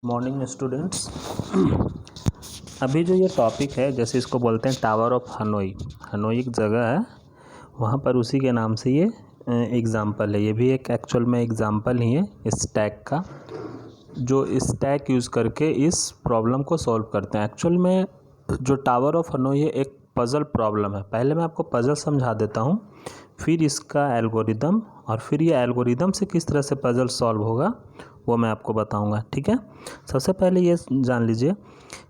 Morning students. अभी जो ये टॉपिक है, जैसे इसको बोलते हैं टावर ऑफ हनोई। हनोई एक जगह है, वहाँ पर उसी के नाम से ये एग्ज़ाम्पल है। ये भी एक एक्चुअल में एग्ज़ाम्पल ही है स्टैक का, जो स्टैक यूज़ करके इस प्रॉब्लम को सॉल्व करते हैं। एक्चुअल में जो टावर ऑफ हनोई है एक पज़ल प्रॉब्लम है। पहले मैं आपको पज़ल समझा देता हूँ, फिर इसका एल्गोरिदम, और फिर ये एल्गोरिदम से किस तरह से पज़ल सॉल्व होगा वो मैं आपको बताऊंगा। ठीक है, सबसे पहले ये जान लीजिए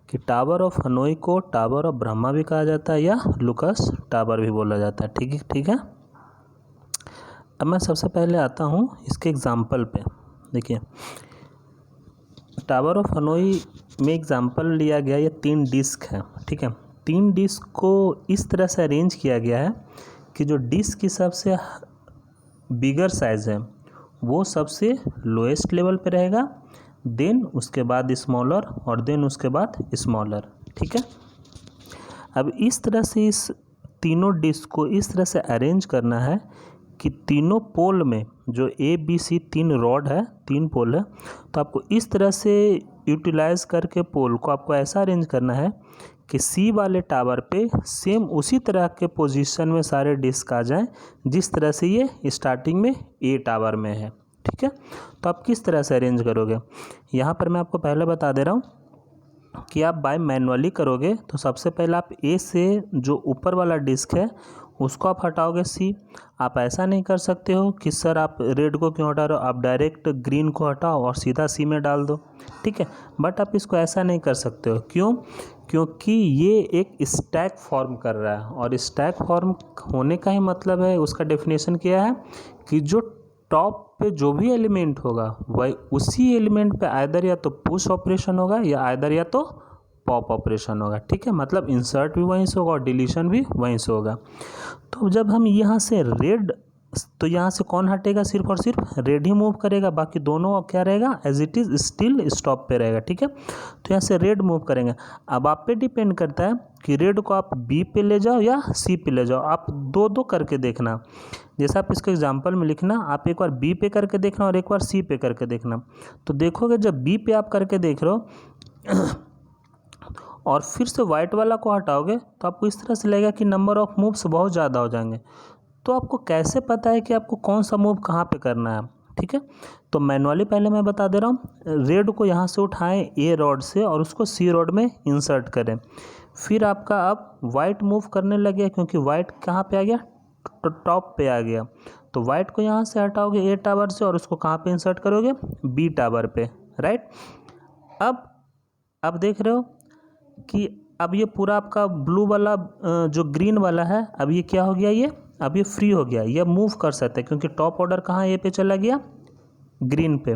कि टावर ऑफ हनोई को टावर ऑफ ब्रह्मा भी कहा जाता है या लुकस टावर भी बोला जाता है। ठीक है। अब मैं सबसे पहले आता हूँ इसके एग्ज़ाम्पल पे। देखिए, टावर ऑफ हनोई में एग्ज़ाम्पल लिया गया, ये 3 डिस्क है। ठीक है, 3 डिस्क को इस तरह से अरेंज किया गया है कि जो डिस्क की सबसे बिगर साइज़ है वो सबसे लोएस्ट लेवल पे रहेगा, देन उसके बाद स्मॉलर, और देन उसके बाद स्मॉलर। ठीक है, अब इस तरह से इस तीनों डिस्क को इस तरह से अरेंज करना है कि तीनों पोल में जो ए बी सी 3 रॉड है, 3 पोल है, तो आपको इस तरह से यूटिलाइज करके पोल को आपको ऐसा अरेंज करना है कि सी वाले टावर पे सेम उसी तरह के पोजीशन में सारे डिस्क आ जाएं जिस तरह से ये स्टार्टिंग में ए टावर में है। ठीक है, तो आप किस तरह से अरेंज करोगे, यहाँ पर मैं आपको पहले बता दे रहा हूँ कि आप बाय मैनुअली करोगे तो सबसे पहले आप ए से जो ऊपर वाला डिस्क है उसको आप हटाओगे सी। आप ऐसा नहीं कर सकते हो कि सर आप रेड को क्यों हटा रहे हो, आप डायरेक्ट ग्रीन को हटाओ और सीधा सी में डाल दो। ठीक है, बट आप इसको ऐसा नहीं कर सकते हो। क्यों? क्योंकि ये एक स्टैक फॉर्म कर रहा है, और स्टैक फॉर्म होने का ही मतलब है, उसका डेफिनेशन क्या है कि जो टॉप पे जो भी एलिमेंट होगा वही उसी एलिमेंट पे आइदर या तो पुश ऑपरेशन होगा या आइदर या तो पॉप ऑपरेशन होगा। ठीक है, मतलब इंसर्ट भी वहीं से होगा और डिलीशन भी वहीं से होगा। तो जब हम यहाँ से रेड, तो यहाँ से कौन हटेगा, सिर्फ और सिर्फ रेड ही मूव करेगा, बाकी दोनों क्या रहेगा, as it is still stop पे रहेगा। ठीक है, तो यहाँ से रेड मूव करेंगे। अब आप पे डिपेंड करता है कि रेड को आप बी पे ले जाओ या सी पे ले जाओ। आप दो दो करके देखना, जैसा आप इसके एग्जाम्पल में लिखना, आप एक बार बी पे करके देखना और एक बार सी पे करके देखना। तो देखोगे जब बी पे आप करके देख रहे हो और फिर से वाइट वाला को हटाओगे तो आपको इस तरह से लगेगा कि नंबर ऑफ मूव्स बहुत ज़्यादा हो जाएंगे। तो आपको कैसे पता है कि आपको कौन सा मूव कहाँ पे करना है? ठीक है, तो मैनुअली पहले मैं बता दे रहा हूँ। रेड को यहाँ से उठाएं ए रॉड से और उसको सी रॉड में इंसर्ट करें। फिर आपका अब वाइट मूव करने लगे, क्योंकि वाइट कहाँ पे आ गया, टॉप पे आ गया। तो वाइट को यहाँ से हटाओगे ए टावर से और उसको कहाँ पे इंसर्ट करोगे, बी टावर पे, राइट। अब देख रहे हो कि अब ये पूरा आपका ब्लू वाला जो ग्रीन वाला है, अब ये क्या हो गया, ये अब ये फ्री हो गया, ये मूव कर सकते हैं क्योंकि टॉप ऑर्डर कहाँ ए पे चला गया, ग्रीन पे।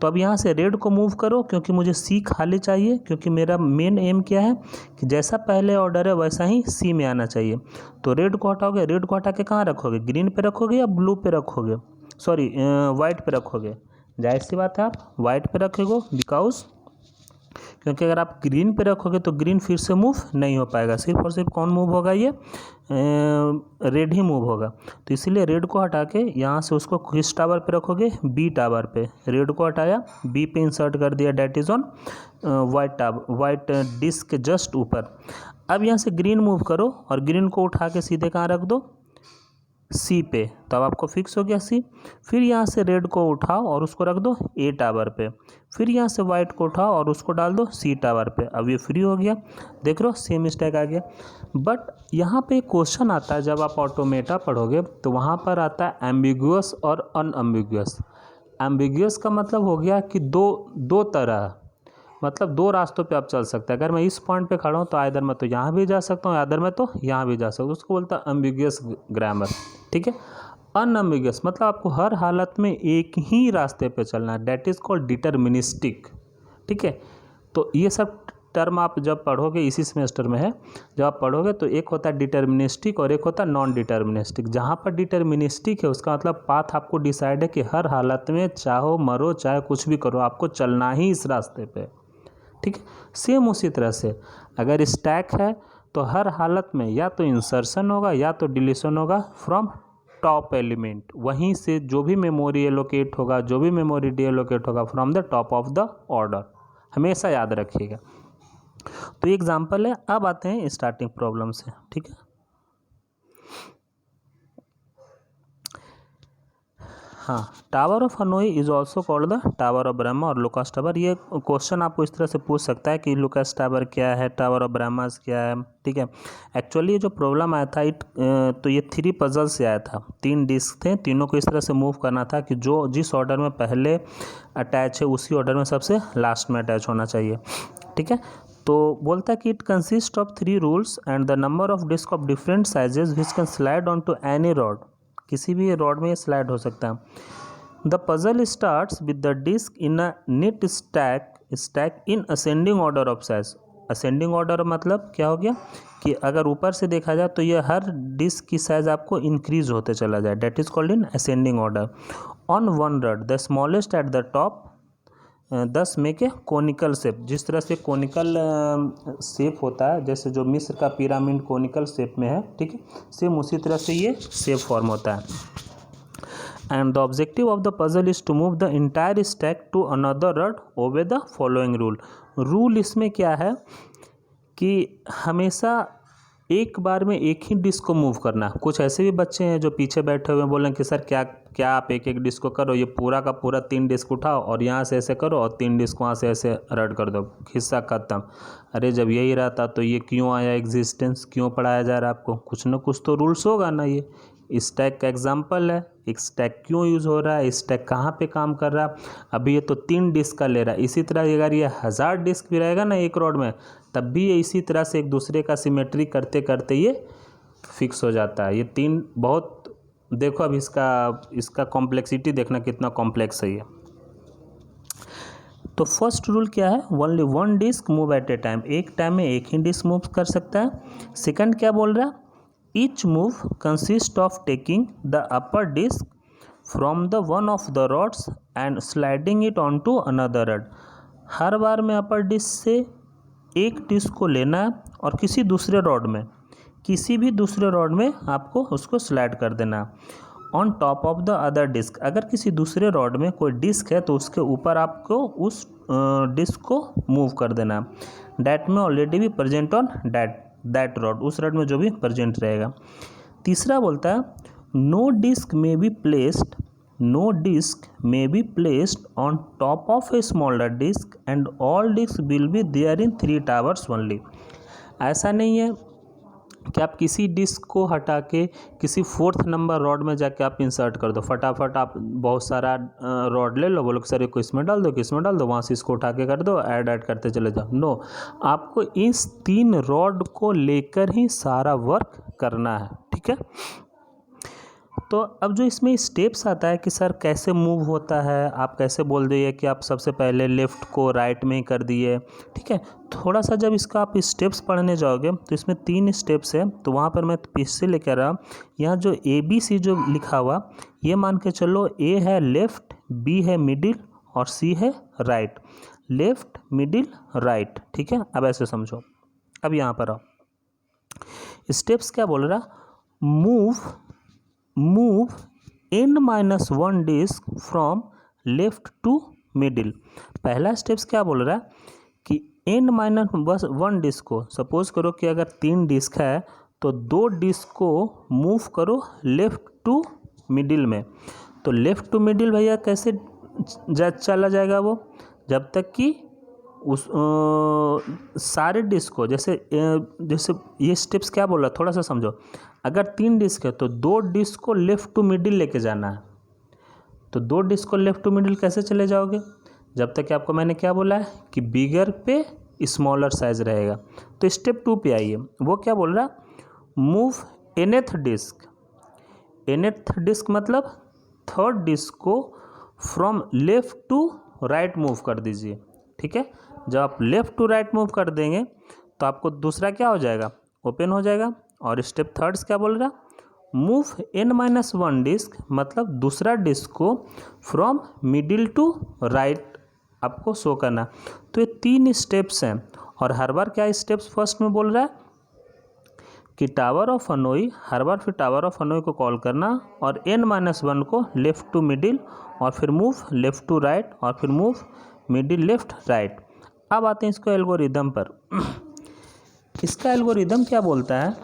तो अब यहाँ से रेड को मूव करो क्योंकि मुझे सी खाली चाहिए, क्योंकि मेरा मेन एम क्या है कि जैसा पहले ऑर्डर है वैसा ही सी में आना चाहिए। तो रेड को हटाओगे, रेड को हटा के कहाँ रखोगे, ग्रीन पे रखोगे या ब्लू पे रखोगे, सॉरी वाइट पे रखोगे। जाहिर सी बात है आप वाइट पे रखोगे, बिकॉज क्योंकि अगर आप ग्रीन पे रखोगे तो ग्रीन फिर से मूव नहीं हो पाएगा, सिर्फ और सिर्फ कौन मूव होगा, ये रेड ही मूव होगा। तो इसीलिए रेड को हटा के यहाँ से उसको किस टावर पे रखोगे, बी टावर पे। रेड को हटाया, बी पे इंसर्ट कर दिया, that is on white disk के जस्ट ऊपर। अब यहाँ से ग्रीन मूव करो और ग्रीन को उठा के सीधे कहाँ रख दो, सी पे। तो अब आपको फिक्स हो गया सी। फिर यहाँ से रेड को उठाओ और उसको रख दो ए टावर पे। फिर यहाँ से वाइट को उठाओ और उसको डाल दो सी टावर पे। अब ये फ्री हो गया, देख रहे हो सेम स्टैक आ गया। बट यहाँ पे क्वेश्चन आता है, जब आप ऑटोमेटा पढ़ोगे तो वहाँ पर आता है एम्बिगुअस और अनएम्बिगुअस। एम्बिगुअस का मतलब हो गया कि दो तरह, मतलब 2 रास्तों पे आप चल सकते हैं। अगर मैं इस पॉइंट पे खड़ा हूँ तो आइदर मैं तो यहाँ भी जा सकता हूँ, आइदर मैं तो यहाँ भी जा सकता हूँ, उसको बोलता है एम्बिगुअस ग्रामर। ठीक है, अनएम्बिगुअस मतलब आपको हर हालत में एक ही रास्ते पे चलना है, डेट इज़ कॉल्ड डिटर्मिनिस्टिक। ठीक है, तो ये सब टर्म आप जब पढ़ोगे, इसी सेमेस्टर में है, जब आप पढ़ोगे तो एक होता है डिटर्मिनिस्टिक और एक होता है नॉन डिटर्मिनिस्टिक। जहाँ पर डिटर्मिनिस्टिक है उसका मतलब पाथ आपको डिसाइड है कि हर हालत में चाहो मरो चाहे कुछ भी करो आपको चलना ही इस रास्ते पे। ठीक है, सेम उसी तरह से अगर स्टैक है तो हर हालत में या तो इंसर्शन होगा या तो डिलीशन होगा फ्रॉम टॉप एलिमेंट। वहीं से जो भी मेमोरी एलोकेट होगा, जो भी मेमोरी डी एलोकेट होगा from the top of the order. हमेशा याद रखिएगा। तो ये एग्जाम्पल है। अब आते हैं स्टार्टिंग प्रॉब्लम से, ठीक है। हाँ, tower of Hanoi is also called the tower of Brahma और लुकास टावर। ये क्वेश्चन आपको इस तरह से पूछ सकता है कि लुकास टावर क्या है, टावर ऑफ ब्रह्मास क्या है, ठीक है। एक्चुअली ये जो प्रॉब्लम आया था तो ये 3 पजल से आया था। 3 डिस्क थे, तीनों को इस तरह से मूव करना था कि जो जिस ऑर्डर में पहले अटैच है उसी ऑर्डर में सबसे लास्ट में अटैच होना चाहिए, ठीक है। तो बोलता है कि it consist of 3 rules and the number of disk of different sizes which can slide on to any rod. किसी भी रॉड में ये स्लाइड हो सकता है। The puzzle starts with the disk in a neat stack in ascending order of size. Ascending order मतलब क्या हो गया कि अगर ऊपर से देखा जाए तो ये हर डिस्क की साइज आपको इंक्रीज होते चला जाए, that is called in ascending order. On one rod the smallest at the top 10 make a conical shape. जिस तरह से कोनिकल शेप होता है, जैसे जो मिस्र का पिरामिड कोनिकल शेप में है, ठीक है, सेम उसी तरह से ये शेप फॉर्म होता है। And the objective of the puzzle is to move the entire stack to another rod obey the following rule. Rule इसमें क्या है कि हमेशा एक बार में एक ही डिस्क को मूव करना। कुछ ऐसे भी बच्चे हैं जो पीछे बैठे हुए हैं, बोलें कि सर क्या आप एक एक डिस्क को करो, ये पूरा का पूरा 3 डिस्क उठाओ और यहाँ से ऐसे करो और 3 डिस्क वहाँ से ऐसे रट कर दो, हिस्सा खत्म। अरे जब यही रहता तो ये क्यों आया एग्जिस्टेंस, क्यों पढ़ाया जा रहा है आपको? कुछ ना कुछ तो रूल्स होगा ना। ये स्टैक का एग्जाम्पल है। एक स्टैक क्यों यूज़ हो रहा है, स्टैक कहाँ पे काम कर रहा है। अभी ये तो 3 डिस्क का ले रहा है। इसी तरह अगर ये 1000 डिस्क भी रहेगा ना एक रॉड में, तब भी ये इसी तरह से एक दूसरे का सिमेट्री करते करते ये फिक्स हो जाता है। ये 3 बहुत, देखो अब इसका कॉम्प्लेक्सिटी देखना कितना कॉम्प्लेक्स है ये। तो फर्स्ट रूल क्या है, only 1 disk move at a time. एक टाइम में एक ही डिस्क मूव कर सकता है। सेकंड क्या बोल रहा है, each move consist of taking the upper disk from the one of the rods and sliding it on to another rod. हर बार में अपर डिस्क से एक डिस्क को लेना है और किसी दूसरे रॉड में आपको उसको स्लाइड कर देना on top of the other disk. अगर किसी दूसरे रॉड में कोई डिस्क है तो उसके ऊपर आपको उस डिस्क को मूव कर देना। डैट में ऑलरेडी भी प्रेजेंट ऑन दैट रॉड, उस रॉड में जो भी प्रेजेंट रहेगा। तीसरा बोलता है no disk may be placed on top of a smaller disk and all disk will be there in 3 towers only. ऐसा नहीं है कि आप किसी डिस्क को हटा के किसी 4th नंबर रॉड में जाके आप इंसर्ट कर दो। फटाफट आप बहुत सारा रॉड ले लो, बोलो सर को इसमें डाल दो, वहाँ से इसको उठा के कर दो, ऐड करते चले जाओ। नो, आपको इस 3 रॉड को लेकर ही सारा वर्क करना है, ठीक है। तो अब जो इसमें स्टेप्स आता है कि सर कैसे मूव होता है, आप कैसे बोल दिए कि आप सबसे पहले लेफ़्ट को राइट में ही कर दिए, ठीक है। थोड़ा सा जब इसका आप स्टेप्स पढ़ने जाओगे तो इसमें 3 स्टेप्स है। तो वहाँ पर मैं पीछे से लेकर रहा, यहाँ जो ABC जो लिखा हुआ, ये मान के चलो A है लेफ़्ट, B है मिडिल और C है राइट। लेफ़्ट मिडिल राइट, ठीक है। अब ऐसे समझो। अब यहाँ पर आओ, स्टेप्स क्या बोल रहा, move n-1 disk from left to middle. पहला स्टेप्स क्या बोल रहा है कि n-1 डिस्क को, सपोज करो कि अगर 3 डिस्क है तो 2 डिस्क को मूव करो लेफ्ट टू मिडिल में। तो लेफ्ट टू मिडिल भैया कैसे चला जाएगा वो, जब तक कि उस सारे डिस्क को, जैसे ये स्टेप्स क्या बोल रहा है थोड़ा सा समझो। अगर 3 डिस्क है तो 2 डिस्क को लेफ़्ट टू मिडिल लेके जाना है। तो 2 डिस्क को लेफ़्ट टू मिडिल कैसे चले जाओगे, जब तक कि आपको मैंने क्या बोला है कि बिगर पे स्मॉलर साइज रहेगा। तो स्टेप 2 पे आइए, वो क्या बोल रहा है, मूव nth डिस्क मतलब 3rd डिस्क को from left to right move कर दीजिए, ठीक है। जब आप लेफ़्ट टू राइट मूव कर देंगे तो आपको दूसरा क्या हो जाएगा, ओपन हो जाएगा। और स्टेप 3 क्या बोल रहा, मूव n-1 डिस्क मतलब दूसरा डिस्क को फ्रॉम मिडिल टू राइट आपको शो करना। तो ये 3 स्टेप्स हैं। और हर बार क्या स्टेप्स फर्स्ट में बोल रहा है कि टावर ऑफ हनोई, हर बार फिर टावर ऑफ हनोई को कॉल करना और n-1 को लेफ़्ट टू मिडिल और फिर मूव लेफ़्ट टू राइट और फिर मूव मिडिल लेफ़्ट राइट। अब आते हैं इसको एल्गोरिदम पर। इसका एल्गोरिदम क्या बोलता है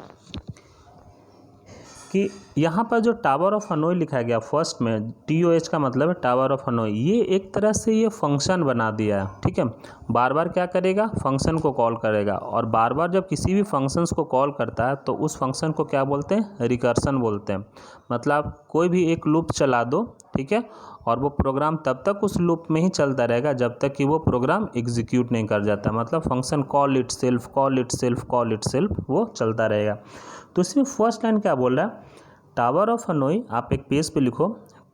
कि यहाँ पर जो टावर ऑफ हनोई लिखा गया फर्स्ट में, TOH का मतलब है टावर ऑफ हनोई, ये एक तरह से ये फंक्शन बना दिया है, ठीक है। बार बार क्या करेगा, फंक्शन को कॉल करेगा, और बार बार जब किसी भी फंक्शंस को कॉल करता है तो उस फंक्शन को क्या बोलते हैं, रिकर्सन बोलते हैं। मतलब कोई भी एक लूप चला दो, ठीक है, और वो प्रोग्राम तब तक उस लूप में ही चलता रहेगा जब तक कि वो प्रोग्राम एग्जीक्यूट नहीं कर जाता। मतलब function call it self call it self call it self वो चलता रहेगा। तो इसमें फर्स्ट लाइन क्या बोल रहा है, टावर ऑफ हनोई, आप एक पेज पे लिखो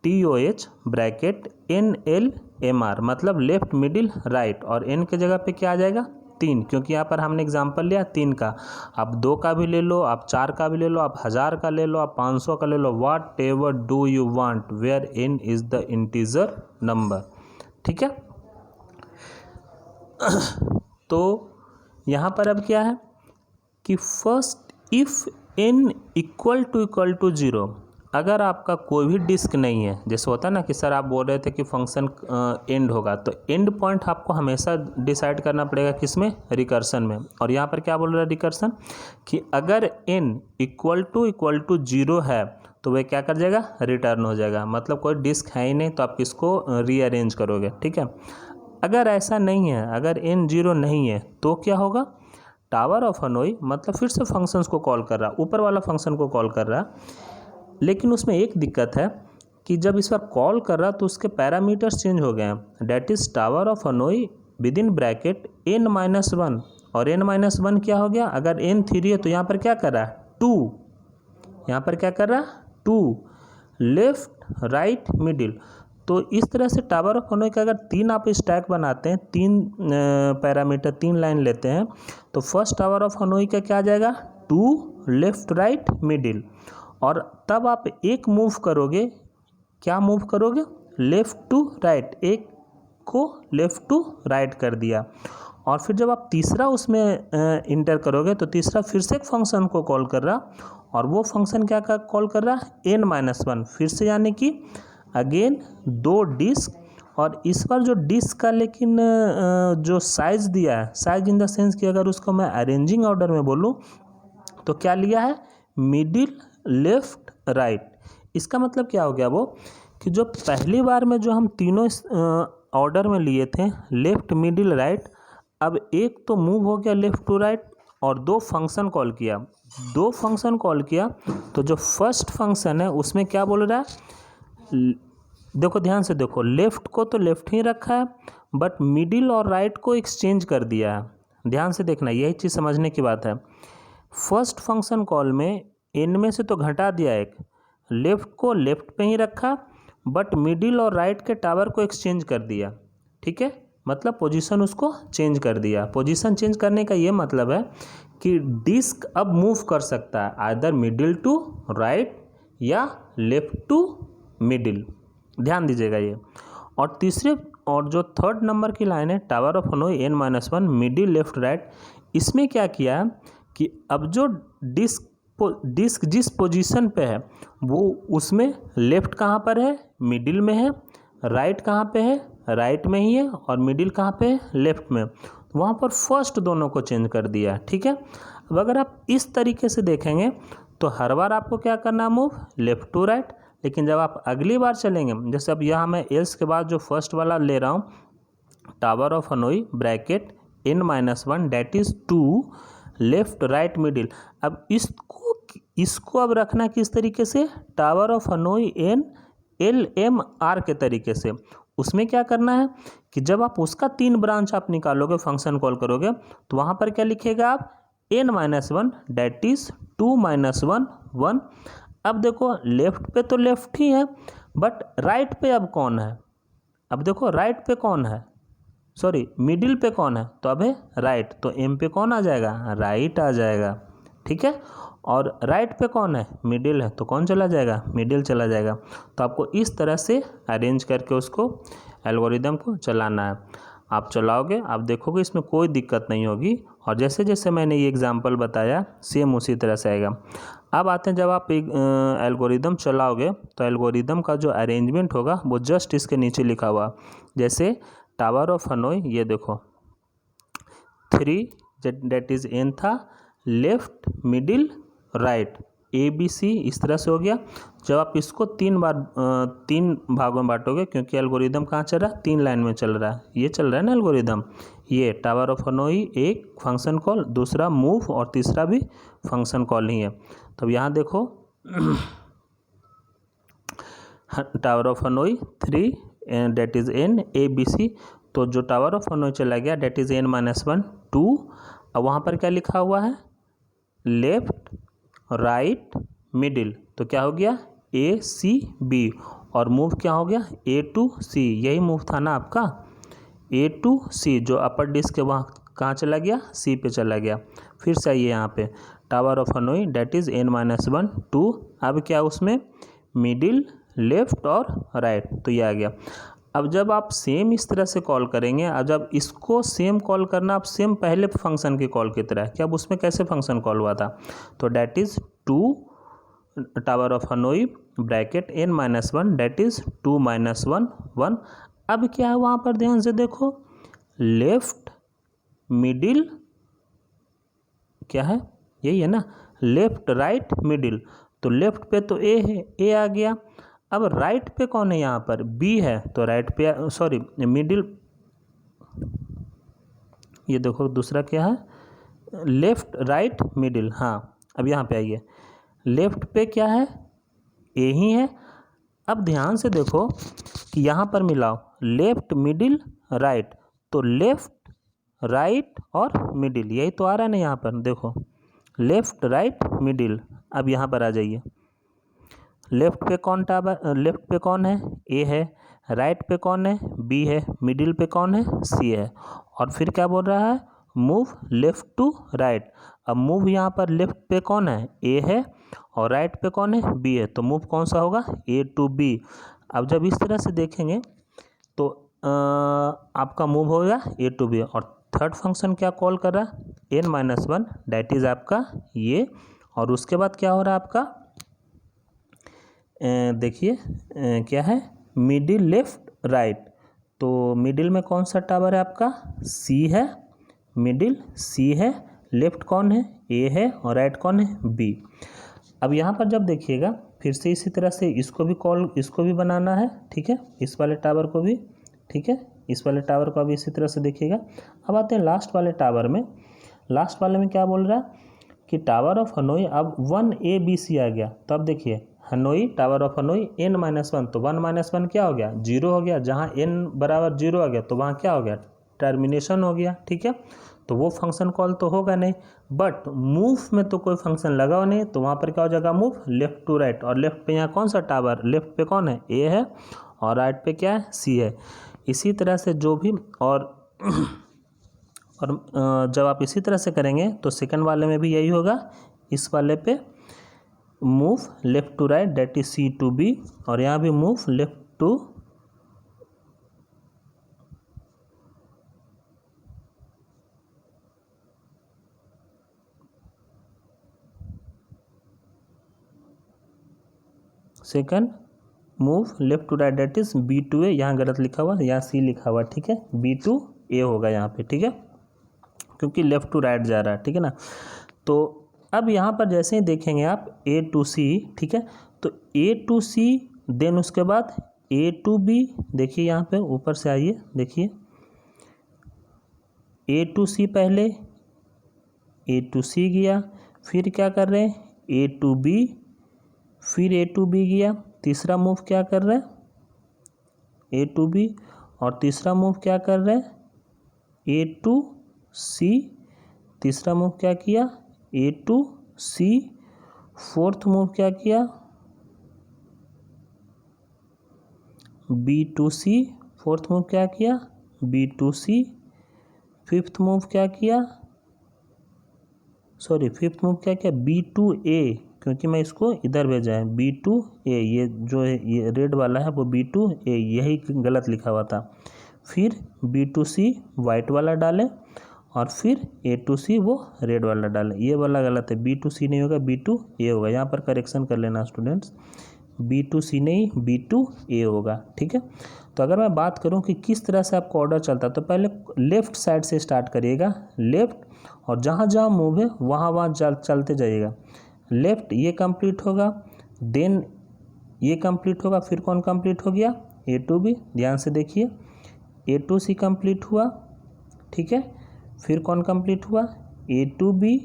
TOH ब्रैकेट NLMR, मतलब लेफ्ट मिडिल राइट, और n के जगह पे क्या आ जाएगा 3, क्योंकि यहाँ पर हमने एग्जांपल लिया 3 का। आप 2 का भी ले लो, आप 4 का भी ले लो, आप 1000 का ले लो, आप 500 का ले लो, whatever do you want where n is the integer number, ठीक है। तो यहाँ पर अब क्या है कि first if n equal to 0, अगर आपका कोई भी डिस्क नहीं है, जैसे होता है ना कि सर आप बोल रहे थे कि फंक्शन एंड होगा, तो एंड पॉइंट आपको हमेशा डिसाइड करना पड़ेगा किसमें, रिकर्सन में। और यहाँ पर क्या बोल रहा है रिकर्सन कि अगर n इक्वल टू 0 है तो वह क्या कर जाएगा, रिटर्न हो जाएगा। मतलब कोई डिस्क है ही नहीं तो आप किसको रीअरेंज करोगे, ठीक है। अगर ऐसा नहीं है, अगर n 0 नहीं है तो क्या होगा, टावर ऑफ हनोई मतलब फिर से फंक्शंस को कॉल कर रहा, ऊपर वाला फंक्शन को कॉल कर रहा, लेकिन उसमें एक दिक्कत है कि जब इस बार कॉल कर रहा तो उसके पैरामीटर्स चेंज हो गए हैं। That is tower of Hanoi with in bracket n-1, और n-1 क्या हो गया, अगर n 3 है तो यहाँ पर क्या कर रहा है 2, यहाँ पर क्या कर रहा है 2, लेफ्ट राइट मिडिल। तो इस तरह से टावर ऑफ हनोई का अगर 3 आप स्टैक बनाते हैं, 3 पैरामीटर 3 लाइन लेते हैं, तो फर्स्ट टावर ऑफ हनोई का क्या आ जाएगा 2 लेफ्ट राइट मिडिल, और तब आप एक मूव करोगे, क्या मूव करोगे, लेफ्ट टू राइट, एक को लेफ्ट टू राइट कर दिया। और फिर जब आप तीसरा उसमें इंटर करोगे तो तीसरा फिर से एक फंक्शन को कॉल कर रहा, और वो फंक्शन क्या कॉल कर रहा है n-1, फिर से यानी कि अगेन 2 डिस्क, और इस बार जो डिस्क का लेकिन जो साइज दिया है, साइज इन द सेंस कि अगर उसको मैं अरेंजिंग ऑर्डर में बोलूँ तो क्या लिया है, मिडिल लेफ्ट राइट। इसका मतलब क्या हो गया वो कि जो पहली बार में जो हम तीनों ऑर्डर में लिए थे लेफ्ट मिडिल राइट, अब एक तो मूव हो गया लेफ्ट टू राइट और 2 फंक्शन कॉल किया, 2 फंक्शन कॉल किया, तो जो फर्स्ट फंक्शन है उसमें क्या बोल रहा है, देखो ध्यान से देखो, लेफ्ट को तो लेफ्ट ही रखा है बट मिडिल और राइट को एक्सचेंज कर दिया है। ध्यान से देखना, यही चीज़ समझने की बात है। फर्स्ट फंक्शन कॉल में n में से तो घटा दिया, एक लेफ्ट को लेफ्ट पे ही रखा बट मिडिल और राइट के टावर को एक्सचेंज कर दिया, ठीक है, मतलब पोजीशन उसको चेंज कर दिया। पोजीशन चेंज करने का ये मतलब है कि डिस्क अब मूव कर सकता है आइदर मिडिल टू राइट या लेफ्ट टू मिडिल, ध्यान दीजिएगा ये। और तीसरे और जो थर्ड नंबर की लाइन है tower of Hanoi n-1 middle left right, इसमें क्या किया है कि अब जो डिस्क जिस पोजीशन पे है वो उसमें लेफ्ट कहाँ पर है, मिडिल में है, राइट कहाँ पे है, राइट में ही है, और मिडिल कहाँ पे है, लेफ्ट में, वहाँ पर फर्स्ट दोनों को चेंज कर दिया, ठीक है। अब अगर आप इस तरीके से देखेंगे तो हर बार आपको क्या करना है, मूव लेफ्ट टू राइट, लेकिन जब आप अगली बार चलेंगे, जैसे अब यहाँ मैं एल्स के बाद जो फर्स्ट वाला ले रहा हूँ tower of Hanoi bracket n-1 that is 2 left right middle, अब इसको अब रखना किस तरीके से, टावर ऑफ हनोई NLMR के तरीके से। उसमें क्या करना है कि जब आप उसका 3 ब्रांच आप निकालोगे, फंक्शन कॉल करोगे, तो वहाँ पर क्या लिखेगा आप n-1 डैट इज़ 2-1 1। अब देखो लेफ्ट पे तो लेफ्ट ही है बट राइट पे अब कौन है, अब देखो राइट पे कौन है, सॉरी मिडिल पे कौन है, तो अब है राइट, तो m पे कौन आ जाएगा, राइट आ जाएगा, ठीक है। और राइट पे कौन है, मिडिल है, तो कौन चला जाएगा, मिडिल चला जाएगा। तो आपको इस तरह से अरेंज करके उसको एल्गोरिदम को चलाना है। आप चलाओगे, आप देखोगे इसमें कोई दिक्कत नहीं होगी, और जैसे जैसे मैंने ये एग्जांपल बताया सेम उसी तरह से आएगा। अब आते हैं जब आप एक एल्गोरिदम चलाओगे तो एल्गोरिदम का जो अरेंजमेंट होगा वो जस्ट इसके नीचे लिखा हुआ, जैसे टावर ऑफ हनोई, ये देखो 3 डेट इज n था, लेफ्ट मिडिल राइट ABC इस तरह से हो गया। जब आप इसको 3 भागों में बांटोगे, क्योंकि एल्गोरिदम कहाँ चल रहा है, 3 लाइन में चल रहा है, ये चल रहा है ना एल्गोरिदम, ये टावर ऑफ हनोई एक फंक्शन कॉल, दूसरा मूव और तीसरा भी फंक्शन कॉल ही है। तो यहाँ देखो tower of Hanoi 3 that is n ABC, तो जो टावर ऑफ हनोई चला गया डेट इज n-1 2। अब वहाँ पर क्या लिखा हुआ है, लेफ्ट राइट मिडिल, तो क्या हो गया ACB, और मूव क्या हो गया A to C, यही मूव था ना आपका A to C, जो अपर डिस्क है वहाँ कहाँ चला गया, C पे चला गया। फिर से आइए यहाँ पे tower of Hanoi that is n-1 2, अब क्या उसमें मिडिल लेफ्ट और राइट, तो ये आ गया। अब जब आप सेम इस तरह से कॉल करेंगे, अब जब इसको सेम कॉल करना, आप सेम पहले फंक्शन की कॉल की तरह कि अब उसमें कैसे फंक्शन कॉल हुआ था, तो that is 2 tower of Hanoi bracket n-1 that is 2 - 1 1। अब क्या है वहाँ पर ध्यान से देखो, लेफ्ट मिडिल क्या है, यही है ना, लेफ्ट राइट मिडिल, तो लेफ्ट पे तो A है, A आ गया। अब राइट पे कौन है, यहाँ पर B है, तो राइट पे सॉरी मिडिल, ये देखो दूसरा क्या है, लेफ्ट राइट मिडिल, हाँ। अब यहाँ पे आइए, लेफ्ट पे क्या है A ही है। अब ध्यान से देखो कि यहाँ पर मिलाओ लेफ्ट मिडिल राइट, तो लेफ्ट राइट और मिडिल, यही तो आ रहा है ना यहाँ पर, देखो लेफ्ट राइट मिडिल। अब यहाँ पर आ जाइए, लेफ्ट पे कौन टावर, लेफ्ट पे कौन है A है, राइट पे कौन है B है, मिडिल पे कौन है C है, और फिर क्या बोल रहा है, मूव लेफ्ट टू राइट। अब मूव यहाँ पर लेफ्ट पे कौन है A है, और राइट पे कौन है B है, तो मूव कौन सा होगा A to B। अब जब इस तरह से देखेंगे तो आपका मूव होगा A to B, और थर्ड फंक्शन क्या कॉल कर रहा है n-1 डेट इज आपका ये, और उसके बाद क्या हो रहा है आपका, देखिए क्या है, मिडिल लेफ्ट राइट, तो मिडिल में कौन सा टावर है आपका C है, मिडिल C है, लेफ्ट कौन है A है, और राइट कौन है B। अब यहाँ पर जब देखिएगा फिर से इसी तरह से इसको भी बनाना है, ठीक है, इस वाले टावर को भी, ठीक है, इस वाले टावर को भी इसी तरह से देखिएगा। अब आते हैं लास्ट वाले टावर में, लास्ट वाले में क्या बोल रहा है कि टावर ऑफ हनोई अब 1 ABC आ गया, तो अब देखिए Hanoi tower of Hanoi n-1, तो 1 - 1 क्या हो गया 0 हो गया, जहाँ n बराबर 0 आ गया तो वहाँ क्या हो गया टर्मिनेशन हो गया, ठीक है, तो वो फंक्शन कॉल तो होगा नहीं। बट मूव में तो कोई फंक्शन लगा नहीं, तो वहाँ पर क्या हो जाएगा मूव लेफ्ट टू राइट, और लेफ्ट पे यहाँ कौन सा टावर, लेफ्ट पे कौन है A है, और राइट पे क्या है C है। इसी तरह से जो भी और जब आप इसी तरह से करेंगे तो सेकंड वाले में भी यही होगा, इस वाले पे move left to right that is C to B, और यहाँ भी move left to second move left to right that is B to A, यहाँ गलत लिखा हुआ, यहाँ C लिखा हुआ, ठीक है, B to A होगा यहाँ पे, ठीक है, क्योंकि लेफ्ट टू राइट जा रहा है, ठीक है ना। तो अब यहाँ पर जैसे ही देखेंगे आप A to C, ठीक है, तो A to C देन उसके बाद A to B, देखिए यहाँ पे ऊपर से आइए, देखिए A to C पहले A to C गया, फिर क्या कर रहे हैं A to B, फिर A to B गया, तीसरा मूव क्या कर रहे हैं A to B, और तीसरा मूव क्या कर रहे हैं A to C, तीसरा मूव क्या किया A to C, fourth move क्या किया B to C, fourth move क्या किया B to C, fifth move क्या किया फिफ्थ मूव क्या किया B to A, क्योंकि मैं इसको इधर भेजा है B to A, ये जो है ये रेड वाला है वो B to A, यही गलत लिखा हुआ था। फिर B to C वाइट वाला डालें, और फिर A to C वो रेड वाला डालें, ये वाला गलत है, B to C नहीं होगा B to A होगा, यहाँ पर करेक्शन कर लेना स्टूडेंट्स, B2C नहीं B2A होगा, ठीक है। तो अगर मैं बात करूं कि किस तरह से आपको ऑर्डर चलता है, तो पहले लेफ़्ट साइड से स्टार्ट करिएगा, लेफ़्ट, और जहां जहां मूव है वहां वहां चलते जाइएगा। लेफ़्ट ये कंप्लीट होगा, देन ये कंप्लीट होगा, फिर कौन कंप्लीट हो गया, A2B, ध्यान से देखिए, A2C कंप्लीट हुआ, ठीक है। फिर कौन कंप्लीट हुआ, A2B,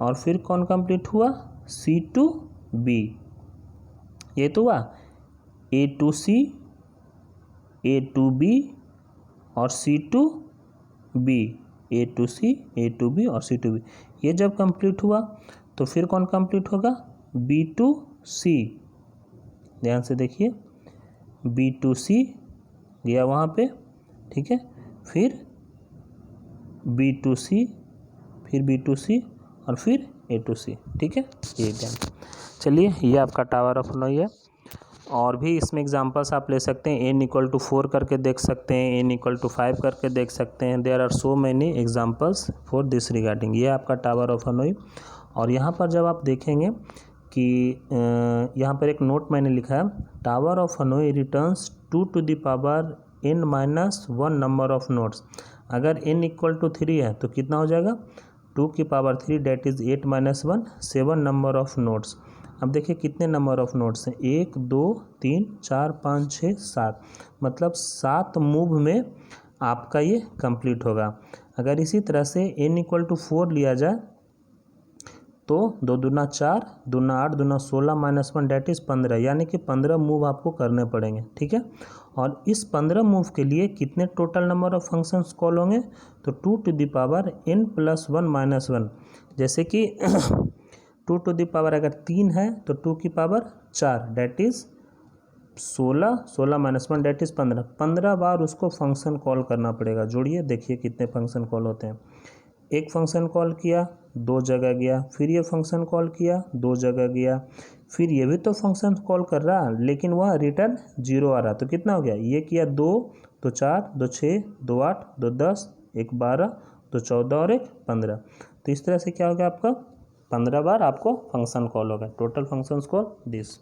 और फिर कौन कंप्लीट हुआ, C2B। ये तो हुआ A2C, A2B और C2B, A2C, A2B और C2B। ये जब कंप्लीट हुआ तो फिर कौन कंप्लीट होगा, B2C, ध्यान से देखिए, B2C गया वहाँ पे, ठीक है। फिर B2C, फिर B2C और फिर A2C, ठीक है। ये ध्यान, चलिए ये आपका टावर ऑफ हनोई है। और भी इसमें एग्जांपल्स आप ले सकते हैं, n=4 करके देख सकते हैं, n=5 करके देख सकते हैं। There are so many examples for this regarding. ये आपका टावर ऑफ हनोई। और यहाँ पर जब आप देखेंगे कि यहाँ पर एक नोट मैंने लिखा है, tower of Hanoi returns 2 to the power n-1 number of notes. अगर n=3 है तो कितना हो जाएगा, 2 की power 3 that is 8 - 1, 7 number of notes. अब देखिए कितने नंबर ऑफ नोट्स हैं, 1 2 3 4 5 6 7, मतलब 7 मूव में आपका ये कंप्लीट होगा। अगर इसी तरह से n=4 लिया जाए तो 2 दूना 4, दूना 8, दूना 16 - 1 डेट इज़ 15, यानी कि 15 मूव आपको करने पड़ेंगे, ठीक है। और इस 15 मूव के लिए कितने total number of functions call होंगे, तो 2 to the power n+1 - 1। जैसे कि 2 to the power अगर 3 है तो 2 की power 4 that is 16, 16 - 1 that is 15, 15 बार उसको फंक्शन कॉल करना पड़ेगा। जोड़िए, देखिए कितने फंक्शन कॉल होते हैं। एक फंक्शन कॉल किया, 2 जगह गया, फिर ये फंक्शन कॉल किया, 2 जगह गया, फिर ये भी तो फंक्शन कॉल कर रहा लेकिन वह रिटर्न 0 आ रहा, तो कितना हो गया, ये किया 2 तो 4, 2 6, 2 8, 2 10, 1 12, 2 14 और 1 15। तो इस तरह से क्या हो गया आपका, 15 बार आपको फंक्शन कॉल होगा। Total function call this.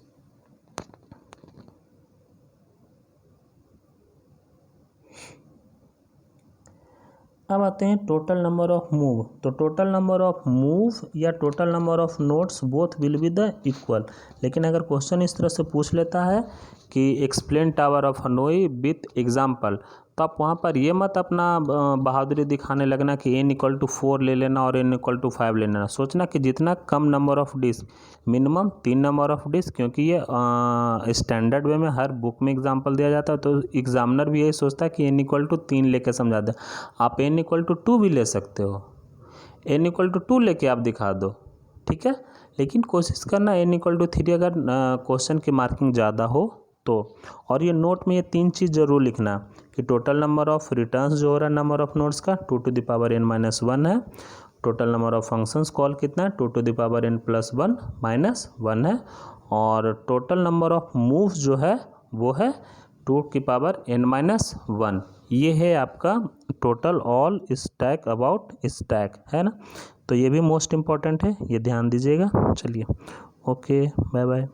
अब आते हैं टोटल नंबर ऑफ मूव। तो टोटल नंबर ऑफ मूव या total number of notes both will be the equal. लेकिन अगर क्वेश्चन इस तरह से पूछ लेता है कि explain tower of Hanoi with example, तो आप वहाँ पर ये मत अपना बहादुरी दिखाने लगना कि n=4 ले लेना और n=5 ले लेना। सोचना कि जितना कम number of disk, minimum 3 number of disk, क्योंकि ये स्टैंडर्ड वे में हर बुक में एग्जाम्पल दिया जाता है, तो एग्जामिनर भी यही सोचता है कि n=3 लेके समझा दे। आप n=2 भी ले सकते हो, n=2 लेके आप दिखा दो, ठीक है। लेकिन कोशिश करना n=3 अगर क्वेश्चन की मार्किंग ज़्यादा हो तो। और ये नोट में ये 3 चीज़ जरूर लिखना कि टोटल नंबर ऑफ रिटर्न्स जो हो रहा है नंबर ऑफ नोट्स का 2 to the power n-1 है। Total number of functions call कितना है, 2 to the power n+1 - 1 है। और टोटल नंबर ऑफ मूव्स जो है वो है 2 की पावर n-1। ये है आपका total all stack about stack, है ना। तो ये भी मोस्ट इम्पॉर्टेंट है, ये ध्यान दीजिएगा। चलिए, ओके, बाय बाय।